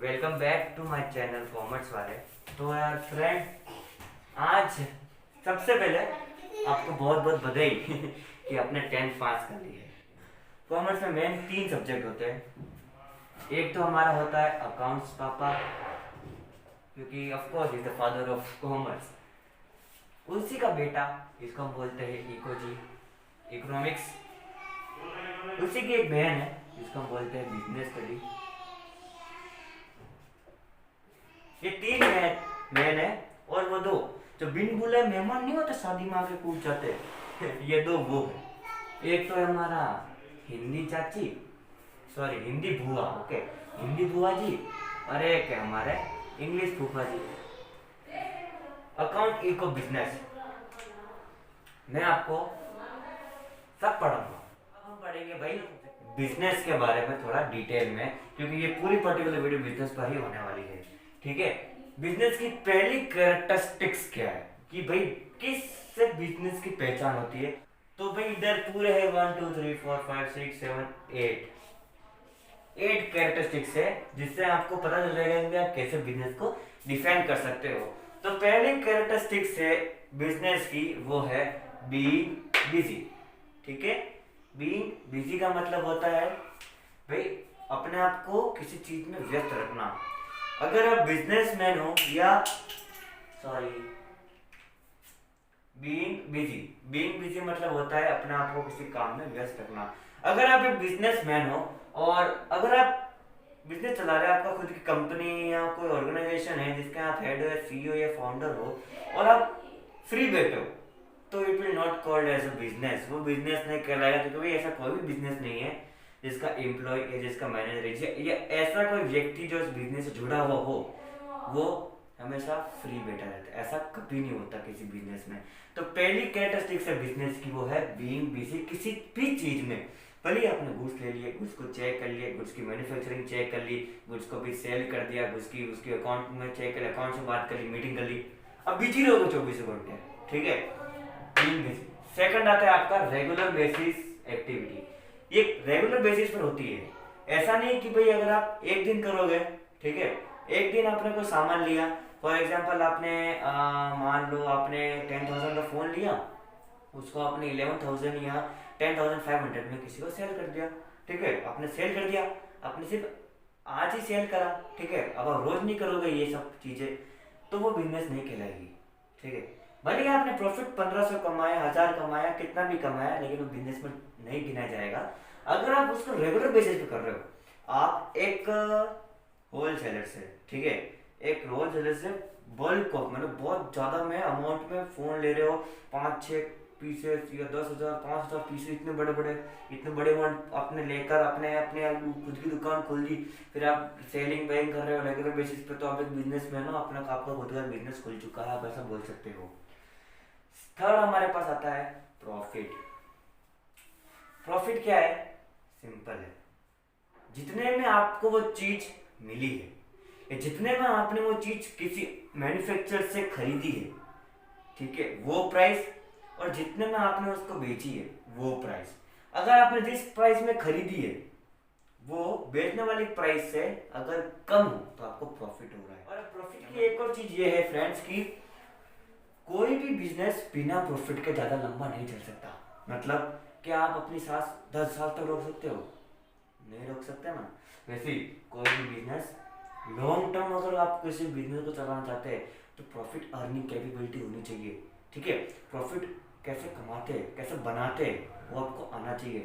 Welcome back to my channel commerce वाले। तो यार फ्रेंड, आज सबसे पहले आपको बहुत बहुत बधाई कि आपने 10th पास कर ली है। कॉमर्स में मेन 3 सब्जेक्ट होते हैं। एक तो हमारा होता है अकाउंट्स पापा, क्योंकि of course is the father of commerce. उसी का बेटा, इसको हम बोलते हैं इको जी, इकोनॉमिक्स। उसी की एक बहन है जिसको हम बोलते हैं बिजनेस स्टडी। ये 3 मैन है, और वो 2 जो बिन बुलाए मेहमान नहीं होते, शादी में आके कूद जाते ये 2 वो है। एक तो है हमारा हिंदी चाची, सॉरी हिंदी बुआ, ओके, हिंदी बुआ जी, और एक है हमारे इंग्लिश फूफा जी। अकाउंट इको बिजनेस मैं आपको सब पढ़ाऊंगा। अब हम पढ़ेंगे भाई बिजनेस के बारे में थोड़ा डिटेल में, क्योंकि ये पूरी पर्टिकुलर वीडियो बिजनेस पर ही होने वाली है। ठीक है, बिजनेस की पहली कैरेक्टरिस्टिक्स क्या है कि भाई किस से बिजनेस की पहचान होती है। तो भाई इधर पूरे है 1 2 3 4 5 6 7 8 कैरेक्टरिस्टिक्स है, जिससे आपको पता चल जाएगा कि आप कैसे बिजनेस को डिफाइन कर सकते हो। तो पहली कैरेक्टरिस्टिक्स है बिजनेस की, वो है बीइंग बिजी। ठीक है, बीइंग बिजी का मतलब होता है भाई अपने आप को किसी चीज में व्यस्त रखना। अगर आप बिजनेसमैन हो या सॉरी बीइंग बिजी मतलब होता है अपने आप को किसी काम में व्यस्त रखना। अगर आप एक बिजनेसमैन हो और अगर आप बिजनेस चला रहे हैं, आपका खुद की कंपनी या कोई ऑर्गेनाइजेशन है जिसके आप हेड हो या सीईओ या फाउंडर हो, और आप फ्री बैठे हो, तो it will not called as a business. वो बिजनेस नहीं कहलाएगा, क्योंकि ऐसा कोई भी बिजनेस नहीं है जिसका एम्प्लॉय या जिसका मैनेजर या ऐसा कोई व्यक्ति जो इस बिजनेस से जुड़ा हुआ हो वो हमेशा फ्री बैठा रहता है। ऐसा कभी नहीं होता किसी बिजनेस में। तो पहली कैरेक्टरिस्टिक्स है बिजनेस की, वो है बीइंग बिजी किसी भी चीज में। भले आपने गुड्स ले लिए, गुड्स को चेक कर लिए, गुड्स की मैन्युफैक्चरिंग चेक कर ली, गुड्स को भी सेल कर दिया, गुड्स की उसके अकाउंट में चेक कर, अकाउंट से बात कर ली, मीटिंग कर ली, अब बिजी रहोगे 24 घंटे। ठीक है, बीइंग बिजी। सेकंड आता है आपका रेगुलर बेसिस एक्टिविटी। ये रेगुलर बेसिस पर होती है। ऐसा नहीं कि भाई अगर आप एक दिन करोगे, ठीक है, एक दिन आपने कोई सामान लिया, फॉर एग्जांपल आपने मान लो आपने 10,000 का फोन लिया, उसको आपने 11,000 या 10,500 में किसी को सेल कर दिया। ठीक है, आपने सेल कर दिया, आपने सिर्फ आज ही सेल करा। ठीक है, अब आप रोज नहीं करोगे ये सब चीजें, तो वो बिजनेस नहीं कहलाएगी। ठीक है, भले ही आपने प्रॉफिट 1500 कमाया, 1000 कमाया, कितना भी कमाया, लेकिन वो बिजनेस में नहीं गिना जाएगा। अगर आप उसको रेगुलर बेसिस पे कर रहे हो, आप एक होलसेलर से, ठीक है, एक होलसेलर से बल्क ऑफ मतलब बहुत ज्यादा में अमाउंट में फोन ले रहे हो, 5-6 पीसेस या 10,000 5,000 पीसेस, इतने बड़े अमाउंट आपने लेकर अपने अपने खुद की दुकान खोल दी, फिर आप सेलिंग बाइंग कर रहे हो रेगुलर बेसिस पे, तो आप एक बिजनेसमैन हो, अपना आपका खुद का बिजनेस खुल चुका है, आप ऐसा बोल सकते हो। थर्ड हमारे पास आता है प्रॉफिट। प्रॉफिट क्या है? सिंपल है, जितने में आपको वो चीज मिली है या जितने में आपने वो चीज किसी मैन्युफैक्चरर से खरीदी है, ठीक है, वो प्राइस, और जितने में आपने उसको बेची है वो प्राइस। अगर आपने जिस प्राइस में खरीदी है वो बेचने वाली प्राइस से अगर कम हो तो आपको प्रॉफिट हो रहा है। और प्रॉफिट की एक और चीज ये है फ्रेंड्स की कोई भी बिजनेस बिना प्रॉफिट के ज्यादा लंबा नहीं चल सकता। मतलब क्या आप अपनी सांस 10 साल तक रोक सकते हो? नहीं रोक सकते ना। वैसे कोई भी बिजनेस लॉन्ग टर्म अगर आप किसी बिजनेस को चलाना चाहते हैं तो प्रॉफिट अर्निंग कैपेबिलिटी होनी चाहिए। ठीक है, प्रॉफिट कैसे कमाते हैं, कैसे बनाते हैं, वो आपको आना चाहिए।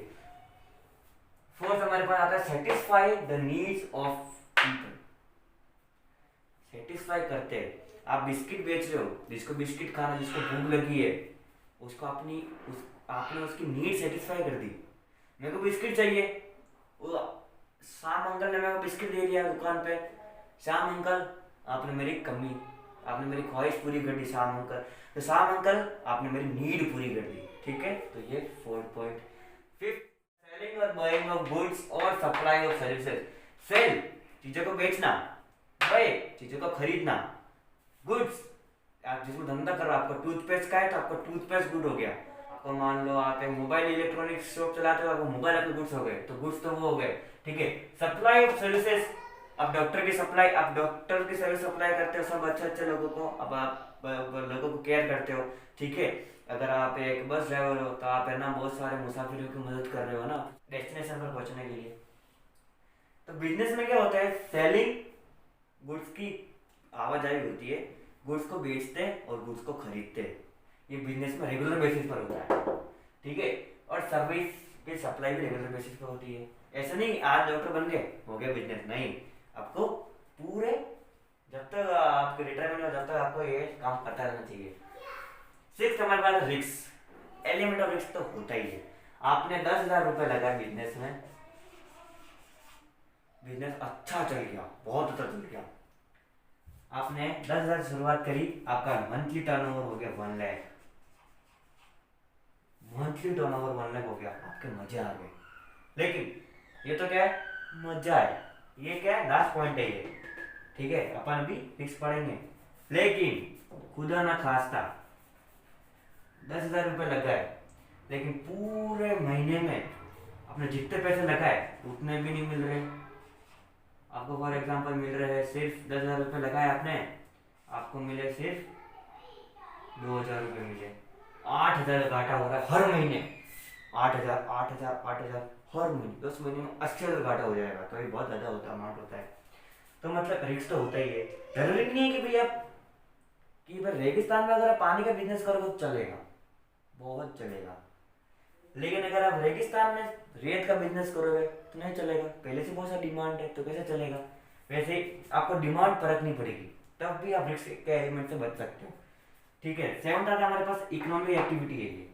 फोर्थ हमारे पास आता है satisfy the needs of people. Satisfy करते हैं। आप बिस्किट बेच रहे हो, जिसको बिस्किट खाना, जिसको भूख लगी है, उसको आपने उसकी नीड सेटिस्फाई कर दी। मेरे को बिस्किट चाहिए, वो श्याम अंकल ने मेरे को बिस्किट दे दिया दुकान पे। श्याम अंकल, आपने मेरी कमी, आपने मेरी ख्वाहिश पूरी कर दी श्याम अंकल। तो श्याम अंकल आपने मेरी नीड पूरी कर दी। ठीक है, तो ये 4 पॉइंट। फिफ्थ, सेलिंग और बाइंग ऑफ गुड्स और सप्लाई ऑफ सर्विसेज। सेल चीजों को बेचना, बाय चीजों को खरीदना। गुड्स आप जिसमें धंधा कर रहे हो, आपका टूथपेस्ट का है तो आपका टूथपेस्ट गुड हो गया। आपको मान लो आप एक मोबाइल इलेक्ट्रॉनिक्स शॉप चलाते हो, आपको मोबाइल आपके गुड्स हो गए, तो गुड्स तो वो हो गए। ठीक है, सप्लाई ऑफ सर्विसेज अब डॉक्टर की सर्विस सप्लाई करते हो सब अच्छे अच्छे लोगों को। अब आप लोगों को केयर करते हो, ठीक है। अगर आप एक बस ड्राइवर हो तो आप है ना बहुत सारे मुसाफिरों की मदद कर रहे हो ना डेस्टिनेशन पर पहुंचने के लिए। तो बिजनेस में क्या होता है, सेलिंग, गुड्स की आवाजाही होती है, गुड्स को बेचते हैं और गुड्स को खरीदते हैं। ये बिजनेस में रेगुलर बेसिस पर होता है, ठीक है। और सर्विस की सप्लाई भी रेगुलर बेसिस पर होती है। ऐसा नहीं आज डॉक्टर बन गए हो गया बिजनेस, नहीं। आपको पूरे जब तक आपके रिटायरमेंट हो जब तक आपको ये काम करता रहना चाहिए। सिक्स हमारे पास रिस्क, एलिमेंट ऑफ रिस्क तो होता ही है। आपने 10,000 रुपये लगा बिजनेस में, बिजनेस अच्छा चल गया, बहुत अच्छा चल गया। आपने 10,000 शुरुआत करी, आपका मंथली टर्नओवर हो गया 1 लाख। मंथली टर्नओवर 1 लाख हो गया, आपके मजे आ गए। लेकिन ये तो क्या है, मजा है। ये क्या है, लास्ट पॉइंट है ये, ठीक है। अपन अभी फिक्स पढ़ेंगे। लेकिन खुदा ना खास्ता 10,000 रुपये लगाए, लेकिन पूरे महीने में आपने जितने पैसे लगाए उतने भी नहीं मिल रहे। आपको फॉर एग्जांपल मिल रहे हैं सिर्फ 10,000 रुपये लगाए आपने, आपको मिले सिर्फ 2,000 रुपये मिले। 8,000 घाटा हो रहा है हर महीने। 8,000 8,000 8,000 हर महीने, 10 महीने में 80,000 घाटा हो जाएगा। तो ये बहुत ज़्यादा होता अमाउंट होता है। तो मतलब रिस्क तो होता ही है। जरूरी नहीं है कि भैया कि भाई रेगिस्तान में अगर आप पानी का बिजनेस करोगे तो चलेगा, बहुत चलेगा। लेकिन अगर आप रेगिस्तान में रेत का बिजनेस करोगे तो नहीं चलेगा, पहले से बहुत सा डिमांड है तो कैसे चलेगा। वैसे आपको डिमांड परखनी पड़ेगी, तब भी आप रिस्क के एलिमेंट से बच सकते हो, ठीक है। सेवंथ आता है हमारे पास इकोनॉमिक एक्टिविटी है। ये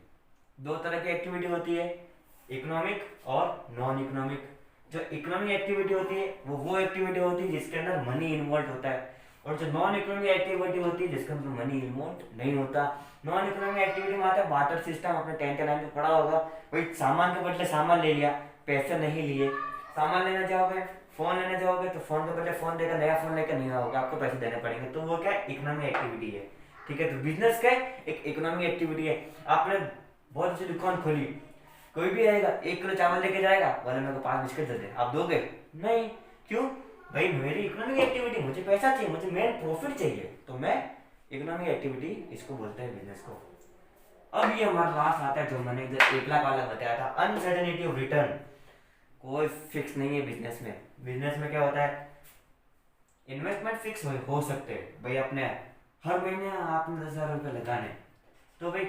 2 तरह की एक्टिविटी होती है, इकोनॉमिक और नॉन इकोनॉमिक। जो इकोनॉमिक एक्टिविटी होती है वो एक्टिविटी होती है जिसके अंदर मनी इन्वॉल्व होता है, और जो नॉन इकोनॉमिक एक्टिविटी होती है जिसके अंदर मनी इन्वॉल्व नहीं होता। नॉन इकोनॉमिक एक्टिविटी में आता है बार्टर सिस्टम, आपने 10th 9th में पढ़ा होगा। भाई सामान के बदले सामान ले लिया, पैसे नहीं लिए। सामान लेना जाओगे, फोन लेने जाओगे तो फोन के बदले फोन देकर नया फोन लेकर नहीं आओगे, आपको पैसे देने पड़ेंगे। तो वो क्या है, इकोनॉमिक एक्टिविटी है, ठीक है। तो बिजनेस क्या है, एक इकोनॉमिक एक्टिविटी है। आपने बहुत अच्छी दुकान खोली, कोई भी आएगा 1 किलो चावल लेके जाएगा, बोले मेरे को 5 बिस्किट दे दे, आप दोगे नहीं, क्यों भाई, मेरी इकोनॉमिक एक्टिविटी, मुझे पैसा चाहिए, मुझे मेन प्रॉफिट चाहिए, तो मैं इकोनॉमिक एक्टिविटी इसको बोलते हैं बिजनेस को। अब ये हमारा लास्ट आता है जो मैंने इधर 1 लाख वाला बताया था, अनसर्टेनिटी ऑफ रिटर्न। कोई फिक्स नहीं है बिजनेस में। बिजनेस में क्या होता है, इन्वेस्टमेंट फिक्स हो सकते हैं। भाई अपने हर महीने आपने 10,000 रुपये लगाने, तो भाई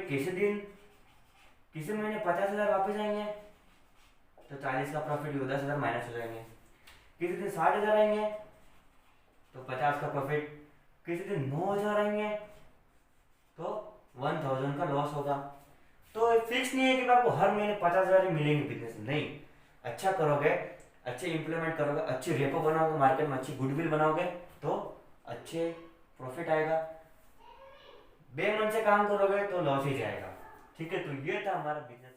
किसी महीने 50,000 वापस आएंगे तो 40 का प्रॉफिट, 10,000 माइनस हो जाएंगे। किसी दिन 60,000 आएंगे तो 50 का प्रॉफिट, किसी दिन 9,000 आएंगे तो 1,000 का लॉस होगा। तो फिक्स नहीं है कि आपको हर महीने 50,000 ही मिलेंगे बिजनेस में, नहीं। अच्छा करोगे, अच्छे इंप्लीमेंट करोगे, अच्छी रेपो बनाओगे, मार्केट में अच्छी गुडविल बनाओगे तो अच्छे प्रॉफिट आएगा। बेमन से काम करोगे तो लॉस ही जाएगा, ठीक है। तो ये था हमारा बिजनेस।